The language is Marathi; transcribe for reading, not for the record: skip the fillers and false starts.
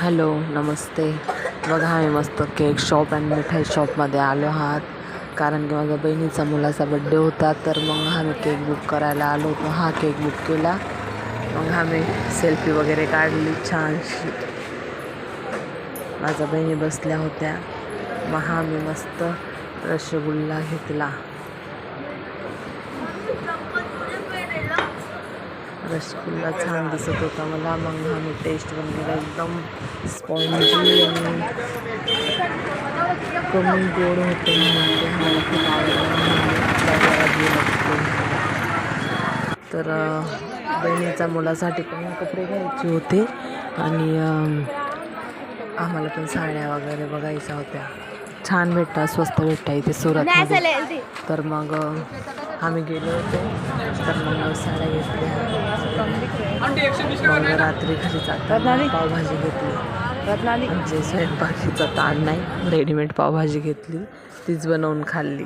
हॅलो नमस्ते. बघा आम्ही मस्त केक शॉप आणि मिठाई शॉपमध्ये आलो आहात, कारण की माझ्या बहिणीचा मुलाचा बड्डे होता. तर मग आम्ही केक बुक करायला आलो होतो. हा केक बुक केला. मग आम्ही सेल्फी वगैरे काढली छानशी. माझ्या बहिणी बसल्या होत्या. मग आम्ही मस्त रसगुल्ला घेतला. रसगुल्ला छान दिसत होता मला. मग आम्ही टेस्ट पण केला. एकदम स्पॉन्जी आणि कमी गोड होते म्हणून ते आम्हाला खूप आवडलं. बाजारात गेलो तर बहिणीच्या मुलासाठी पण कपडे घ्यायचे होते आणि आम्हाला पण साड्या वगैरे बघायच्या होत्या. छान भेटतात, स्वस्त भेटतात इथे सुरतमध्ये. तर मग आम्ही गेलो होतो. तर मग साड्या घेतल्या. मग रात्री घरी जाताना पावभाजी घेतली. म्हणजे स्वयंपाकीचा ताण नाही, रेडीमेड पावभाजी घेतली, तीच बनवून खाल्ली.